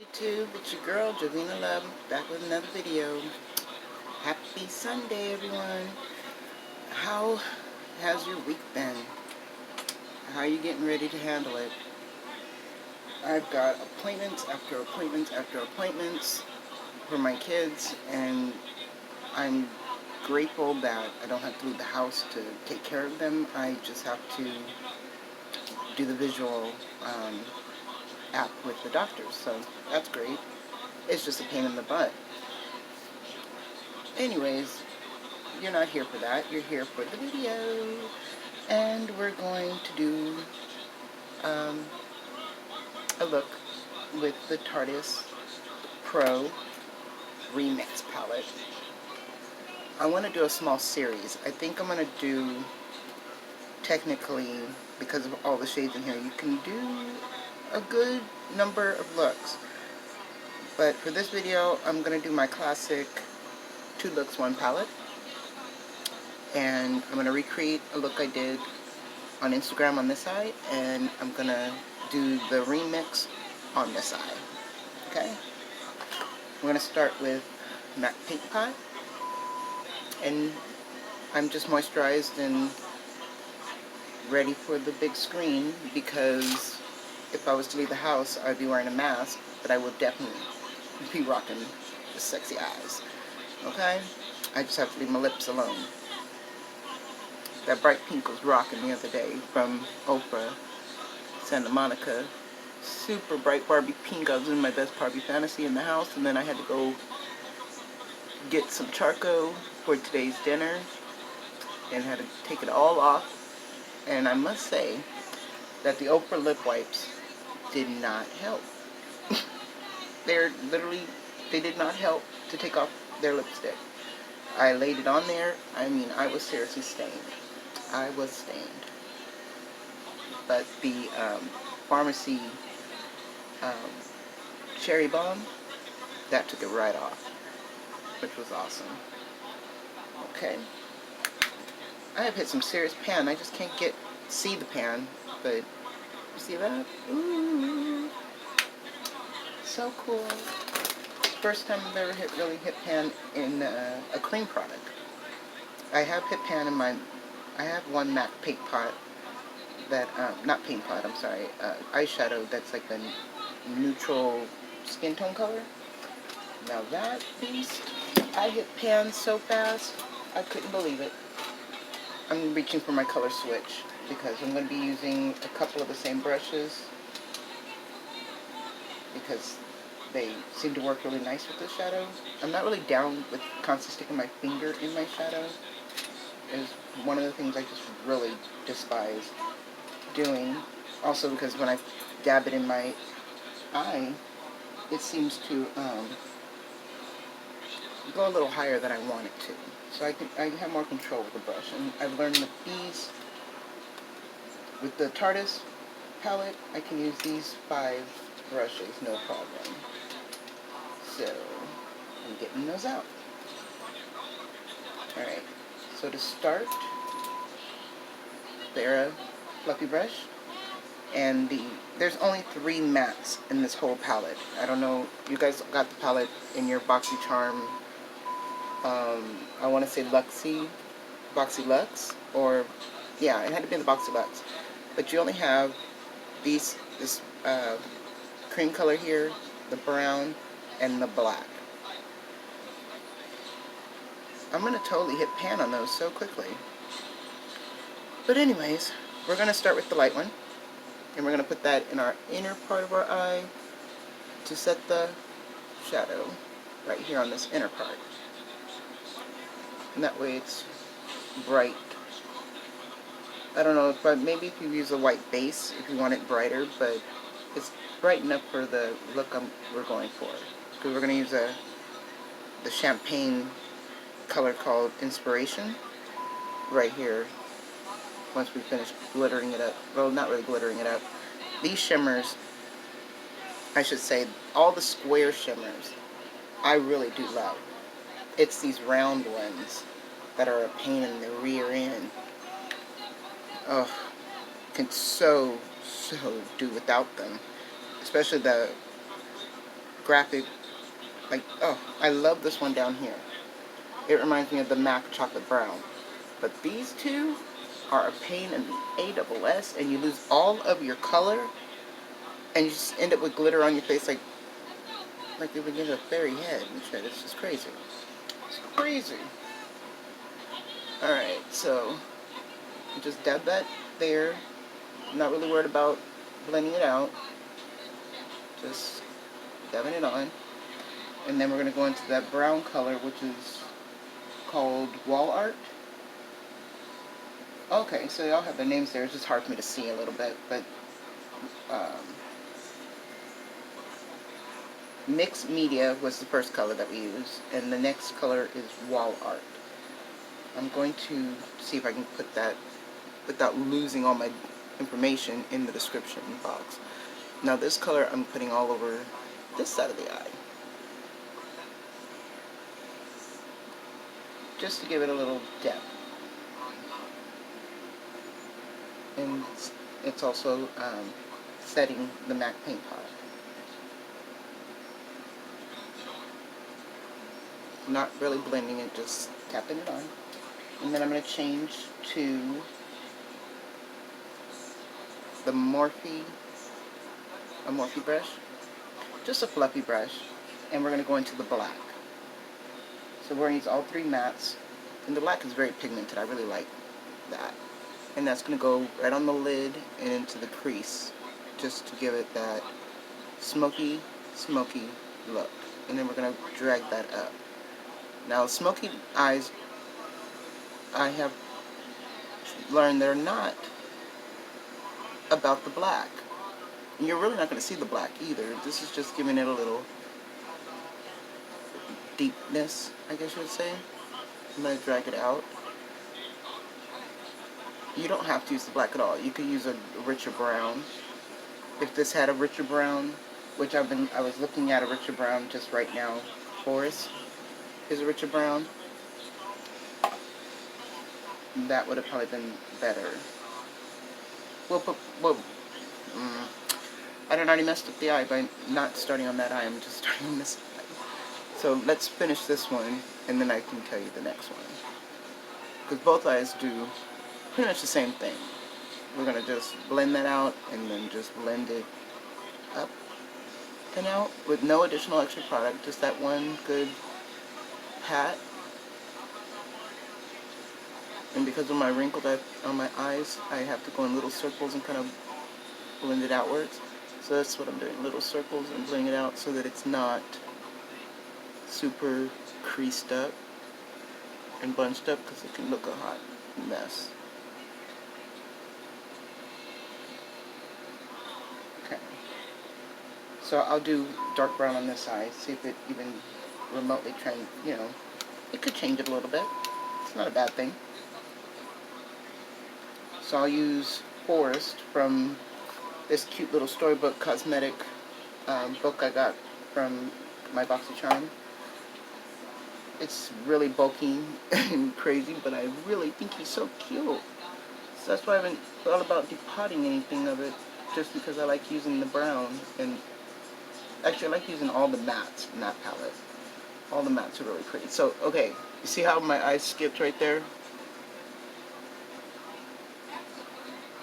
YouTube, it's your girl Jovina Love back with another video. Happy Sunday, everyone. How has your week been? How are you getting ready to handle it? I've got appointments after appointments after appointments for my kids, and I'm grateful that I don't have to leave the house to take care of them. I just have to do the visual app with the doctors, so that's great. It's just a pain in the butt. Anyways, you're not here for that. You're here for the video. And we're going to do a look with the Tardis Pro Remix palette. I want to do a small series. I think I'm going to do, technically, because of all the shades in here, you can do a good number of looks. But for this video, I'm going to do my classic 2 looks, 1 palette. And I'm going to recreate a look I did on Instagram on this side, and I'm going to do the remix on this side. Okay? We're going to start with MAC Paint Pot. And I'm just moisturized and ready for the big screen, because if I was to leave the house, I'd be wearing a mask, but I would definitely be rocking the sexy eyes. Okay? I just have to leave my lips alone. That bright pink was rocking the other day from Oprah, Santa Monica. Super bright Barbie pink. I was in my best Barbie fantasy in the house, and then I had to go get some charcoal for today's dinner and had to take it all off. And I must say that the Oprah lip wipes did not help. They did not help to take off their lipstick. I laid it on there. I mean, I was seriously stained. I was stained. But the pharmacy cherry bomb, that took it right off, which was awesome. Okay. I have hit some serious pan. I just can't see the pan, but you see that? Ooh, so cool. First time I've ever really hit pan in a cream product. I have hit pan in my, I have one MAC Paint Pot that, not paint pot, I'm sorry, eyeshadow that's like a neutral skin tone color. Now that beast, I hit pan so fast, I couldn't believe it. I'm reaching for my color switch because I'm going to be using a couple of the same brushes because they seem to work really nice with the shadow. I'm not really down with constantly sticking my finger in my shadow. It's one of the things I just really despise doing. Also because when I dab it in my eye, it seems to go a little higher than I want it to. So I have more control with the brush. And I've learned that these, with the Tardis palette, I can use these 5 brushes, no problem. So, I'm getting those out. Alright, so to start, they're a fluffy brush. And there's only 3 mattes in this whole palette. I don't know, you guys got the palette in your BoxyCharm, I want to say Boxy Lux, or, yeah, it had to be in the Boxy Lux. But you only have this cream color here, the brown, and the black. I'm going to totally hit pan on those so quickly. But anyways, we're going to start with the light one. And we're going to put that in our inner part of our eye to set the shadow right here on this inner part. And that way it's bright. I don't know, but maybe if you use a white base, if you want it brighter, but it's bright enough for the look we're going for. Because we're going to use the champagne color called Inspiration right here. Once we finish glittering it up. Well, not really glittering it up. These shimmers, I should say, all the square shimmers, I really do love. It's these round ones that are a pain in the rear end. Ugh, can so do without them. Especially the graphic, like, oh, I love this one down here. It reminds me of the MAC chocolate brown. But these two are a pain in the ass, and you lose all of your color, and you just end up with glitter on your face like if you get a fairy head and shit. It's just crazy. It's crazy. Alright, so just dab that there. I'm not really worried about blending it out. Just dabbing it on. And then we're going to go into that brown color, which is called Wall Art. Okay, so y'all have the names there. It's just hard for me to see a little bit, but Mixed Media was the first color that we used, and the next color is Wall Art. I'm going to see if I can put that without losing all my information in the description box. Now this color I'm putting all over this side of the eye, just to give it a little depth. And it's also setting the MAC paint pot. Not really blending it, just tapping it on. And then I'm going to change to the Morphe brush, just a fluffy brush, and we're going to go into the black. So we're going to use all three mattes, and the black is very pigmented. I really like that. And that's going to go right on the lid and into the crease, just to give it that smoky look. And then we're going to drag that up. Now, smoky eyes, I have learned they're not about the black. And you're really not going to see the black either. This is just giving it a little deepness, I guess you would say. I'm going to drag it out. You don't have to use the black at all. You could use a richer brown. If this had a richer brown, which I was looking at a richer brown just right now. Forest is a richer brown. That would have probably been better. I done already messed up the eye by not starting on that eye. I'm just starting on this eye. So let's finish this one, and then I can tell you the next one. Because both eyes do pretty much the same thing. We're going to just blend that out, and then just blend it up and out with no additional extra product. Just that one good pat. And because of my wrinkles on my eyes, I have to go in little circles and kind of blend it outwards. So that's what I'm doing, little circles and blending it out so that it's not super creased up and bunched up, because it can look a hot mess. Okay. So I'll do dark brown on this side, see if it even remotely it could change it a little bit. It's not a bad thing. So I'll use Forest from this cute little storybook cosmetic book I got from my BoxyCharm. It's really bulky and crazy, but I really think he's so cute. So that's why I haven't thought about depotting anything of it, just because I like using the brown. And actually I like using all the mattes in that palette. All the mattes are really pretty. So, okay, you see how my eyes skipped right there?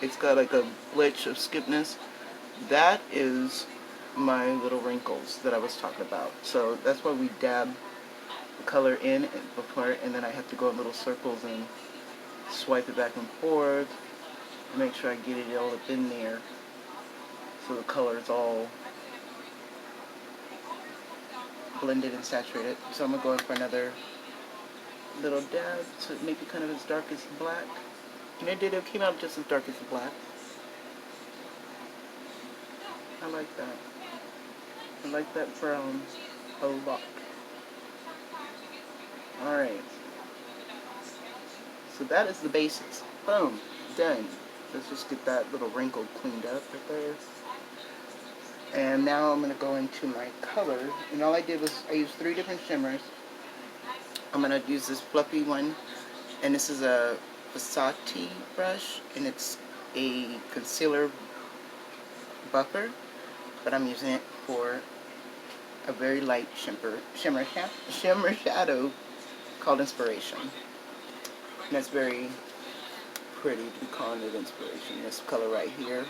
It's got like a glitch of skipness. That is my little wrinkles that I was talking about. So that's why we dab the color in before, and then I have to go in little circles and swipe it back and forth to make sure I get it all up in there, so the color is all blended and saturated. So I'm going to go in for another little dab to make it kind of as dark as black. And it came out just as dark as the black. I like that. I like that brown a lot. Alright. So that is the basics. Boom. Done. Let's just get that little wrinkle cleaned up right there. And now I'm going to go into my color. And all I did was I used 3 different shimmers. I'm going to use this fluffy one. And this is a Versace brush. And it's a concealer buffer. But I'm using it for a very light shimmer shadow called Inspiration. And that's very pretty to be calling it Inspiration. This color right here,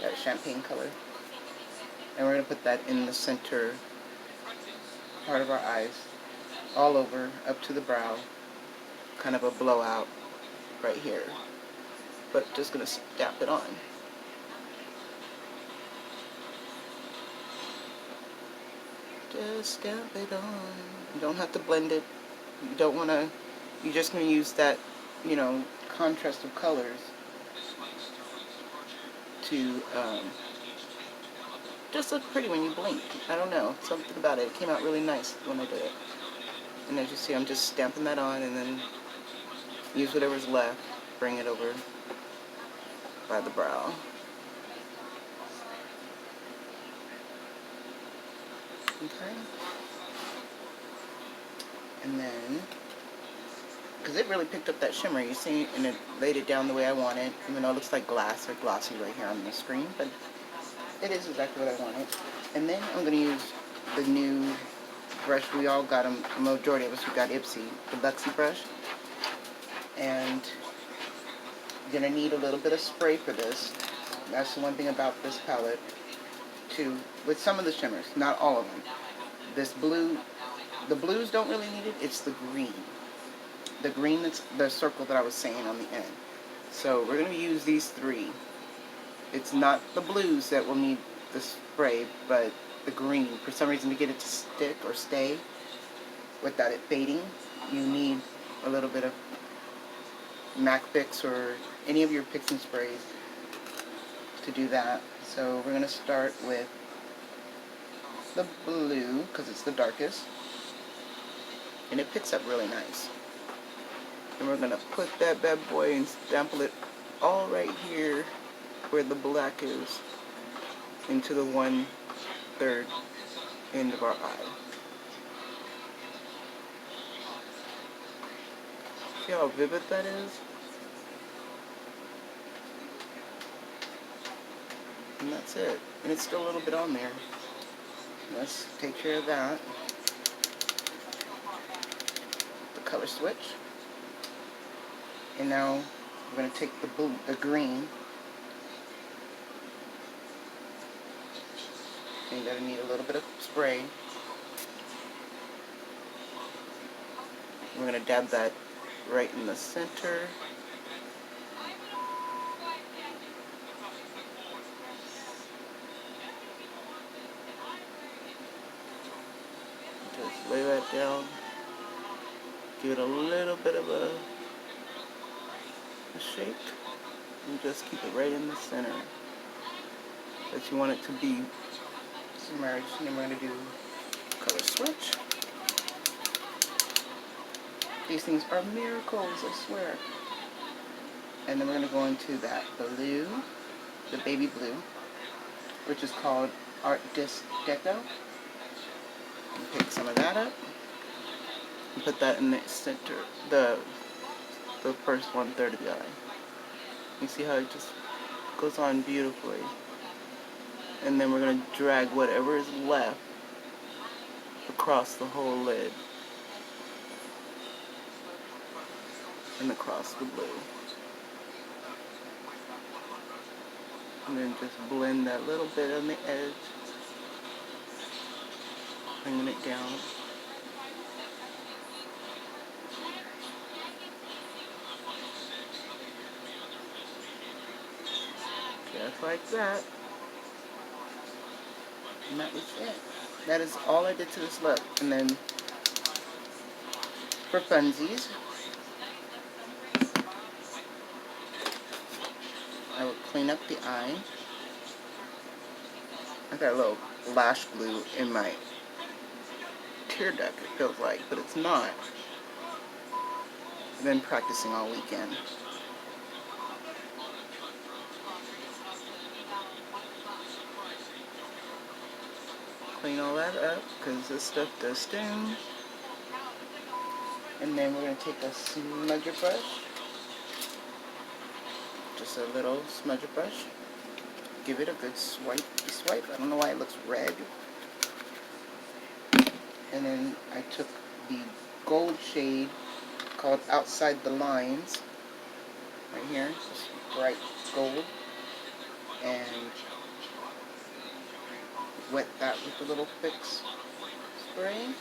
that champagne color. And we're going to put that in the center part of our eyes, all over, up to the brow. Kind of a blowout right here. But just going to stamp it on. Just stamp it on. You don't have to blend it. You don't want to, you're just going to use that, you know, contrast of colors to just look pretty when you blink. I don't know, something about it. It came out really nice when I did it. And as you see, I'm just stamping that on and then use whatever's left, bring it over by the brow. Okay. And then, because it really picked up that shimmer, you see, and it laid it down the way I want it, even though it looks like glass or glossy right here on the screen, but it is exactly what I wanted. And then I'm going to use the new brush. We all got them, the majority of us who got Ipsy, the Luxie brush. And you're going to need a little bit of spray for this. That's the one thing about this palette, too, with some of the shimmers, not all of them. This blue, the blues don't really need it, it's the green. The green that's the circle that I was saying on the end. So we're going to use these three. It's not the blues that will need the spray, but the green. For some reason, to get it to stick or stay without it fading, you need a little bit of MAC Fix or any of your picks and sprays to do that. So we're going to start with the blue, because it's the darkest. And it picks up really nice. And we're going to put that bad boy and stample it all right here where the black is into the 1/3 end of our eye. See how vivid that is? And that's it. And it's still a little bit on there. Let's take care of that. The color switch. And now we're going to take the blue, the green. And you're going to need a little bit of spray. We're going to dab that right in the center. Just lay that down. Give it a little bit of a shake. And just keep it right in the center. But you want it to be submerged. And then we're going to do color switch. These things are miracles, I swear. And then we're going to go into that blue, the baby blue, which is called Art Deco. And pick some of that up and put that in the center, the first 1/3 of the eye. You see how it just goes on beautifully. And then we're going to drag whatever is left across the whole lid. And across the blue. And then just blend that little bit on the edge. Bringing it down. Just like that. And that was it. That is all I did to this look. And then for funsies, I will clean up the eye. I got a little lash glue in my tear duct, it feels like, but it's not. I've been practicing all weekend. Clean all that up, because this stuff does sting. And then we're going to take a smudger brush. Just a little smudger brush. Give it a good swipe. I don't know why it looks red. And then I took the gold shade called Outside the Lines, right here, this bright gold, and wet that with a little fix spray,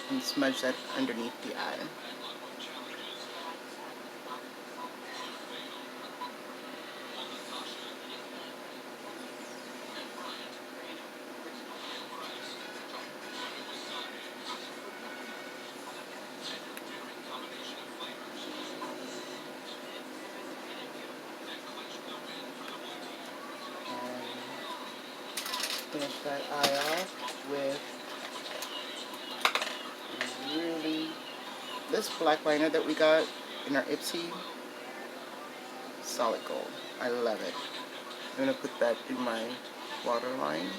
and smudge that underneath the eye. Finish that eye off with this black liner that we got in our Ipsy, solid gold. I love it. I'm going to put that in my waterline.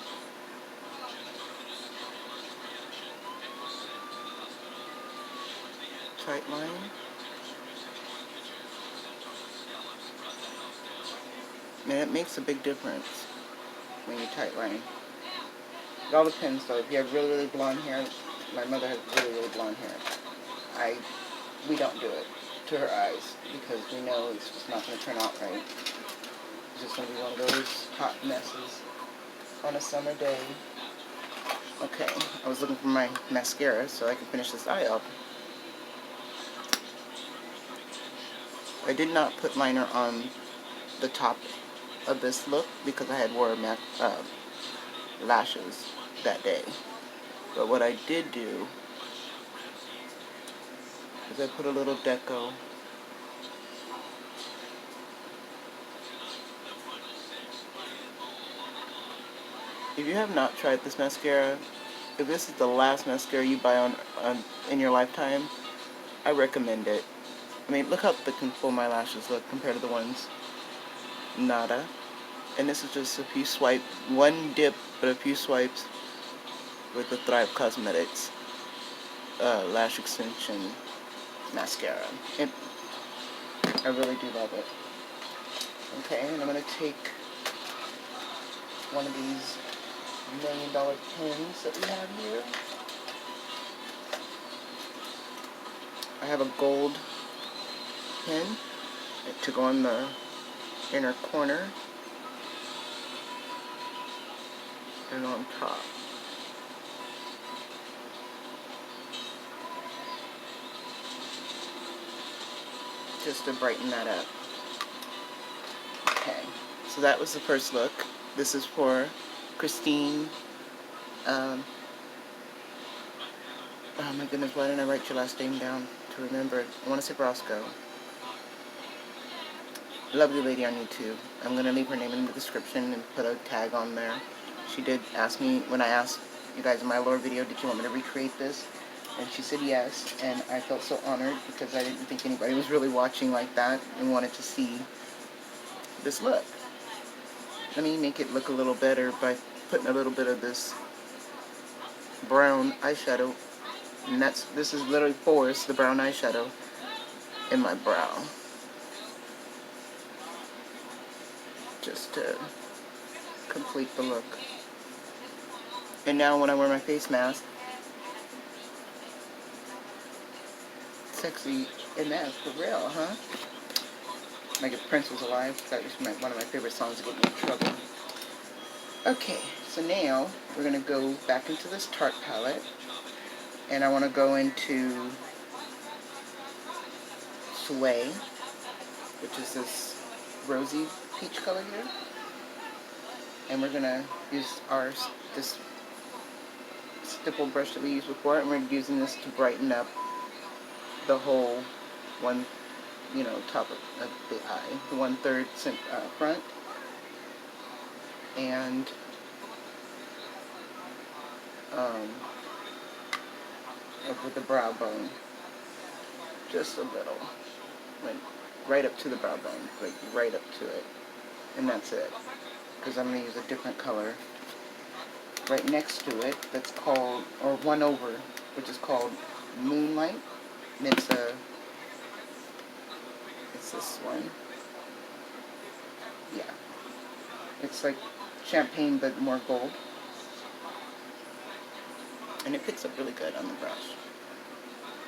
Tight line. Man, it makes a big difference when you tight line. It all depends though. If you have really, really blonde hair, my mother has really, really blonde hair. We don't do it to her eyes because we know it's just not going to turn out right. It's just going to be one of those hot messes on a summer day. Okay, I was looking for my mascara so I can finish this eye up. I did not put liner on the top of this look because I had wore lashes that day. But what I did do is I put a little deco If you have not tried this mascara, if this is the last mascara you buy in your lifetime, I recommend it. I mean, look how thick and full my lashes look compared to the ones. Nada. And this is just a few swipes, one dip, but a few swipes with the Thrive Cosmetics lash extension mascara. I really do love it. Okay, and I'm going to take one of these $1 million pens that we have here. I have a gold pen to go on the inner corner and on top. Just to brighten that up. Okay, so that was the first look. This is for Christine. Oh my goodness, why didn't I write your last name down to remember it? I want to say Brosco. Lovely lady on YouTube. I'm going to leave her name in the description and put a tag on there. She did ask me, when I asked you guys in my lower video, did you want me to recreate this? And she said yes, and I felt so honored because I didn't think anybody was really watching like that and wanted to see this look. Let me make it look a little better by putting a little bit of this brown eyeshadow, and this is literally Forest, the brown eyeshadow, in my brow. Just to complete the look. And now when I wear my face mask, sexy in that for real, huh? Like if Prince was alive, that was one of my favorite songs to get me in trouble. Okay, so now we're going to go back into this Tarte palette, and I want to go into Sway, which is this rosy peach color here, and we're going to use this stipple brush that we used before, and we're using this to brighten up the whole one, top of the eye, the 1/3 front, and with the brow bone, just a little, like right up to the brow bone, like right up to it, and that's it, because I'm going to use a different color right next to it that's called, or one over, which is called Moonlight, and it's this one. Yeah. It's like champagne but more gold. and it picks up really good on the brush.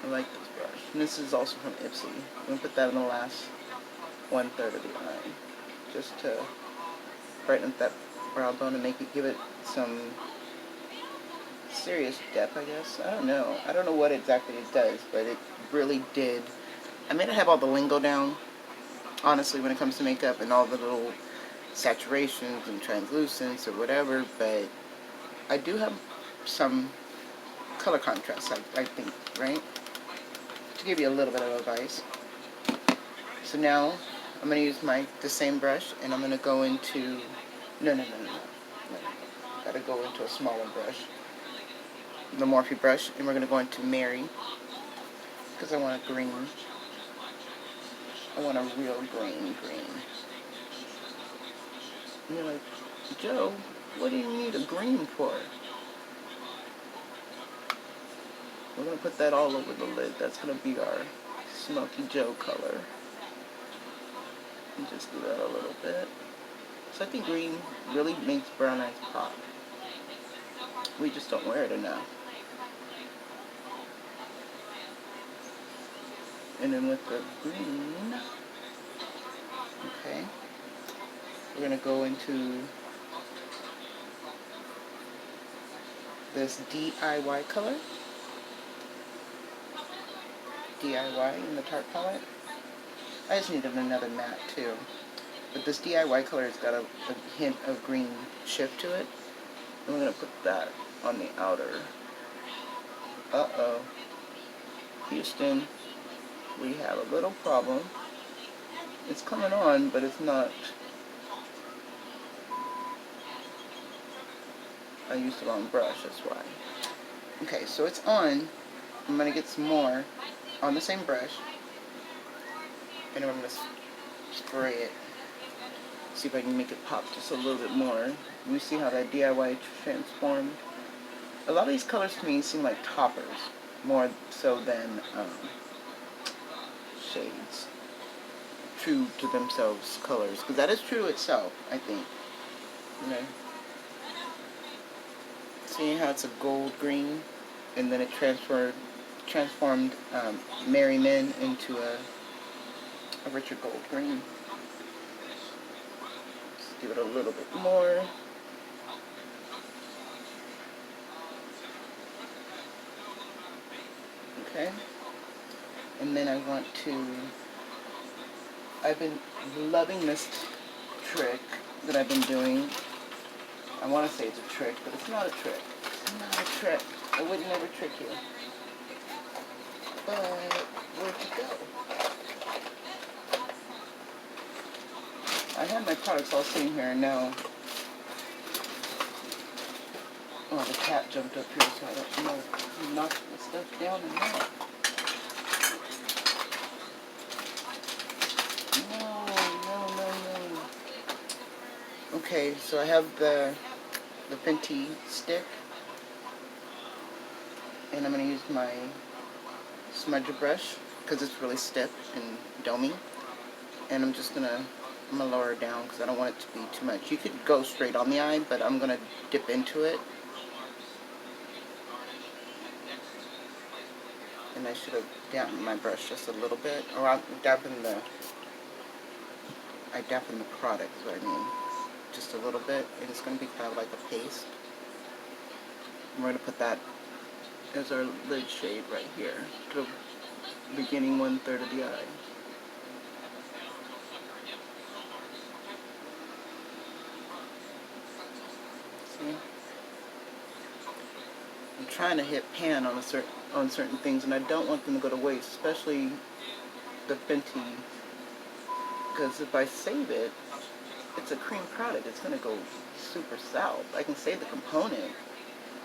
I like this brush. And this is also from Ipsy. I'm going to put that in the last 1/3 of the eye, just to brighten up that brow bone and give it some serious depth, I guess. I don't know. I don't know what exactly it does, but it really did. I may not have all the lingo down, honestly, when it comes to makeup and all the little saturations and translucence or whatever, but I do have some color contrast, I think, right? To give you a little bit of advice. So now I'm going to use the same brush, and I'm going to go into, no. Got to go into a smaller brush, the Morphe brush, and we're going to go into Mary, because I want a green. I want a real green. And you're like, Joe, what do you need a green for? We're going to put that all over the lid. That's going to be our Smoky Joe color. And just do that a little bit. So I think green really makes brown eyes pop. We just don't wear it enough. And then with the green, okay, we're going to go into this DIY color. DIY in the Tarte palette. I just needed another matte too. But this DIY color has got a hint of green shift to it. And we're going to put that on the outer. Uh-oh. Houston, we have a little problem. It's coming on, but it's not. I used the wrong brush, that's why. Okay, so it's on. I'm going to get some more on the same brush. And I'm going to spray it. See if I can make it pop just a little bit more. You see how that DIY transformed? A lot of these colors to me seem like toppers, more so than shades. True to themselves colors. Because that is true to itself, I think. You know? Seeing how it's a gold green, and then it transformed Mary Men into a richer gold green. Just give it a little bit more. Okay. And then I want to, I've been loving this trick that I've been doing. I want to say it's a trick, but it's not a trick. It's not a trick. I would never trick you. But where'd you go? I had my products all sitting here, and now, oh, the cat jumped up here, so I don't know if he knocked the stuff down or not. No. Okay, so I have the Fenty stick, and I'm going to use my smudger brush because it's really stiff and domey, and I'm going to lower it down because I don't want it to be too much. You could go straight on the eye, but I'm going to dip into it, and I should have dampened my brush just a little bit, or I dampened the product is what I mean, just a little bit, and it's going to be kind of like a paste. And we're going to put that as our lid shade right here, to the beginning 1/3 of the eye. See? I'm trying to hit pan on certain things, and I don't want them to go to waste, especially the Fenty, because if I save it, it's a cream product. It's going to go super south. I can save the component,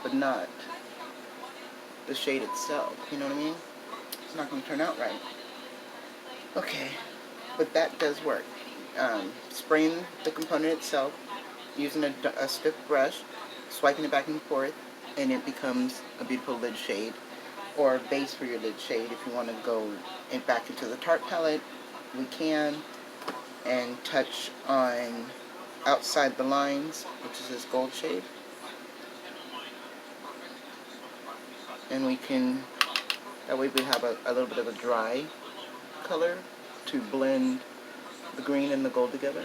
but not the shade itself. You know what I mean? It's not going to turn out right. Okay, but that does work. Spraying the component itself, using a stiff brush, swiping it back and forth, and it becomes a beautiful lid shade, or a base for your lid shade. If you want to go back into the Tarte palette, we can, and touch on outside the lines, which is this gold shade. and we can, that way we have a little bit of a dry color to blend the green and the gold together.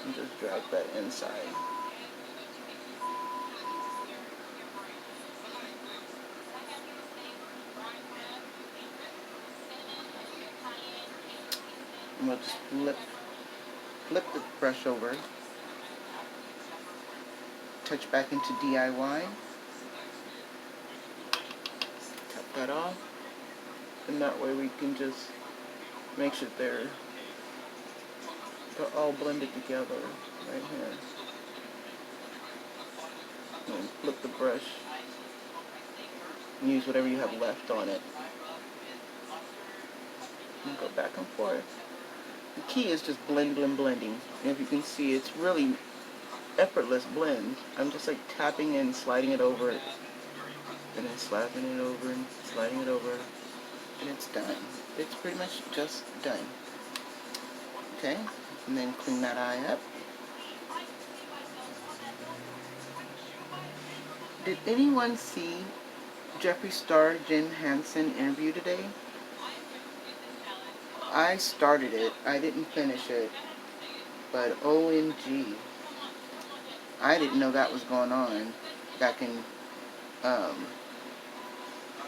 And just drag that inside. And we'll just flip the brush over, touch back into DIY, cut that off, and that way we can just make sure they're all blended together right here. And flip the brush and use whatever you have left on it. And go back and forth. The key is just blending. And if you can see, it's really effortless blend. I'm just like tapping and sliding it over, and then slapping it over and sliding it over, and it's done. It's pretty much just done. Okay, and then clean that eye up. Did anyone see Jeffree Star Jim Henson interview today? I started it. I didn't finish it. But OMG. I didn't know that was going on back in, I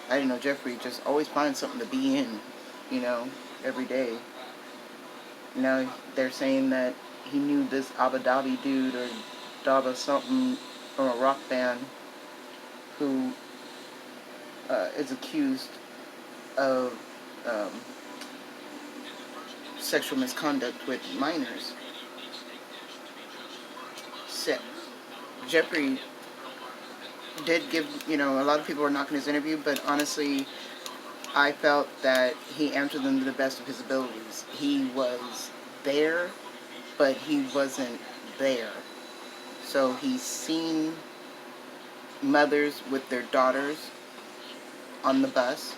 didn't know Jeffree just always finds something to be in, you know, every day. Now they're saying that he knew this Abu Dhabi dude or Daba something from a rock band who is accused of sexual misconduct with minors. Sick. Jeffree did give, you know, a lot of people were knocking his interview, but honestly, I felt that he answered them to the best of his abilities. He was there, but he wasn't there. So he's seen mothers with their daughters on the bus,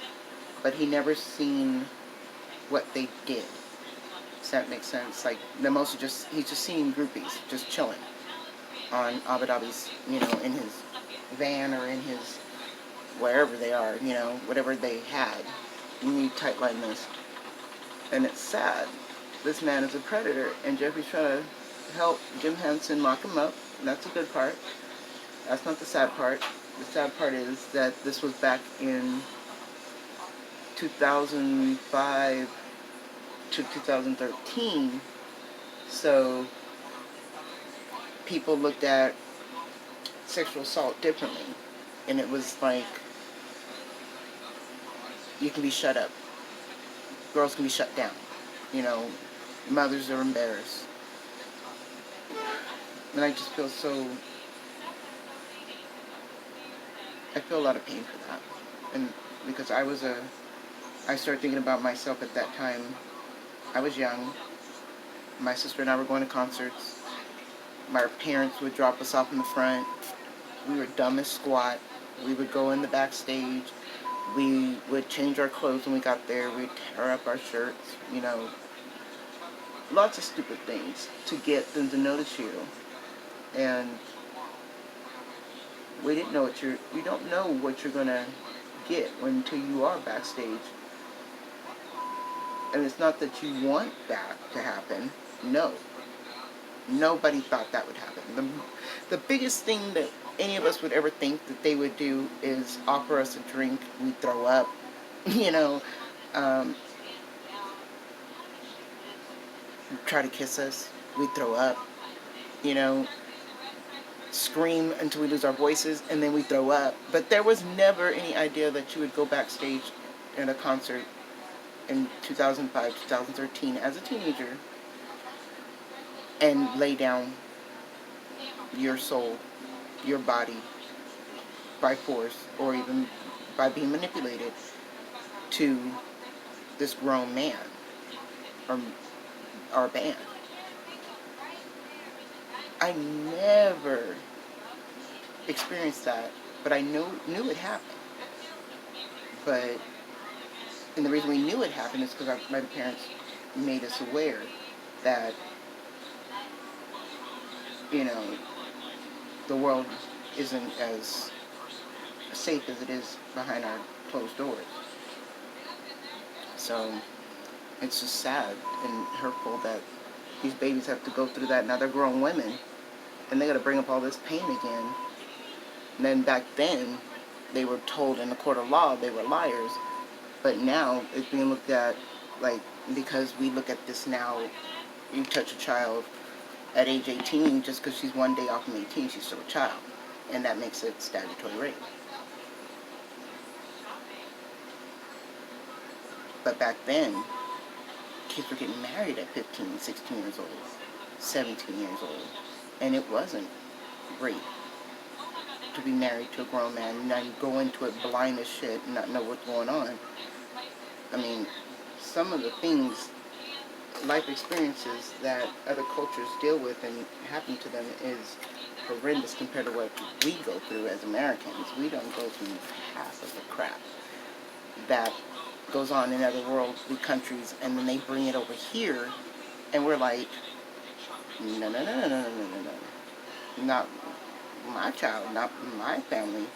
but he never seen what they did. Does that make sense? Like, the most he's just seeing groupies just chilling on Abu Dhabi's, you know, in his van or in his wherever they are, you know, whatever they had. You need tightline this. And it's sad. This man is a predator, and Jeffree's trying to help Jim Henson lock him up. And that's a good part. That's not the sad part. The sad part is that this was back in 2005 to 2013. So people looked at sexual assault differently. And it was like, you can be shut up. Girls can be shut down. You know, mothers are embarrassed. And I just feel so, I feel a lot of pain for that. And because I started thinking about myself at that time. I was young. My sister and I were going to concerts. My parents would drop us off in the front. We were dumb as squat. We would go in the backstage. We would change our clothes when we got there. We'd tear up our shirts, you know. Lots of stupid things to get them to notice you. And we didn't know you don't know what you're going to get until you are backstage. And it's not that you want that to happen. No. Nobody thought that would happen. The biggest thing that any of us would ever think that they would do is offer us a drink. We throw up. You know. Try to kiss us. We throw up. You know. Scream until we lose our voices, and then we throw up. But there was never any idea that you would go backstage at a concert in 2005, 2013 as a teenager and lay down your soul, your body, by force or even by being manipulated to this grown man or band. I never experienced that, but I knew it happened. And the reason we knew it happened is because my parents made us aware that, you know, the world isn't as safe as it is behind our closed doors. So it's just sad and hurtful that these babies have to go through that. Now they're grown women, and they got to bring up all this pain again. And then back then, they were told in the court of law they were liars, but now it's being looked at like, because we look at this now, you touch a child at age 18, just because she's one day off from 18, she's still a child, and that makes it statutory rape. But back then, kids were getting married at 15, 16 years old, 17 years old, and it wasn't rape to be married to a grown man. Now you go into it blind as shit and not know what's going on. I mean, some of the things, life experiences that other cultures deal with and happen to them is horrendous compared to what we go through as Americans. We don't go through half of the crap that goes on in other worldly countries, and then they bring it over here, and we're like, no, not my child, not my family.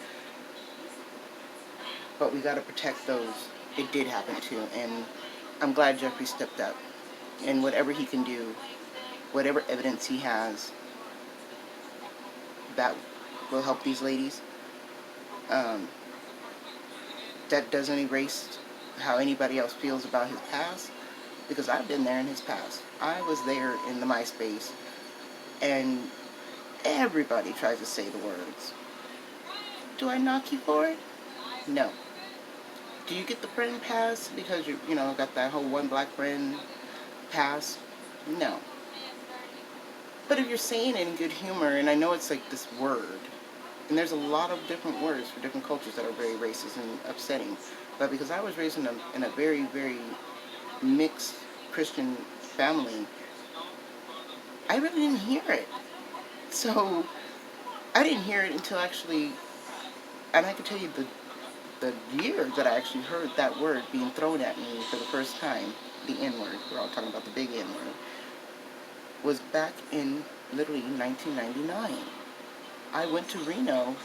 But we got to protect those it did happen to, and I'm glad Jeffrey stepped up, and whatever he can do, whatever evidence he has that will help these ladies, that doesn't erase how anybody else feels about his past, because I've been there in his past. I was there in the MySpace, and everybody tries to say the words. Do I knock you for it? No. Do you get the friend pass because you got that whole one black friend pass? No. But if you're saying it in good humor, and I know it's like this word, and there's a lot of different words for different cultures that are very racist and upsetting, but because I was raised in a very, very mixed Christian family, I really didn't hear it. So I didn't hear it until actually, and I can tell you the year that I actually heard that word being thrown at me for the first time, the N-word, we're all talking about the big N-word, was back in literally 1999. I went to Reno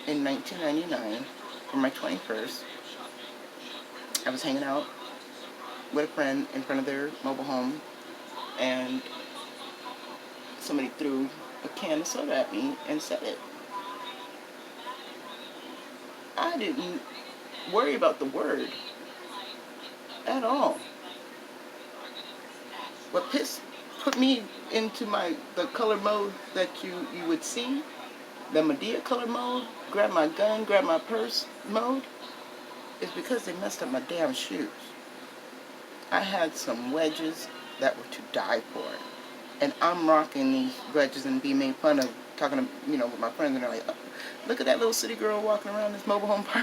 in 1999 for my 21st. I was hanging out with a friend in front of their mobile home, and somebody threw a can of soda at me and said it. I didn't worry about the word at all. What put me into the color mode that you would see, the Medea color mode, grab my gun, grab my purse mode, is because they messed up my damn shoes. I had some wedges that were to die for. And I'm rocking these wedges and being made fun of, talking to, with my friends, and they're like, oh, look at that little city girl walking around this mobile home park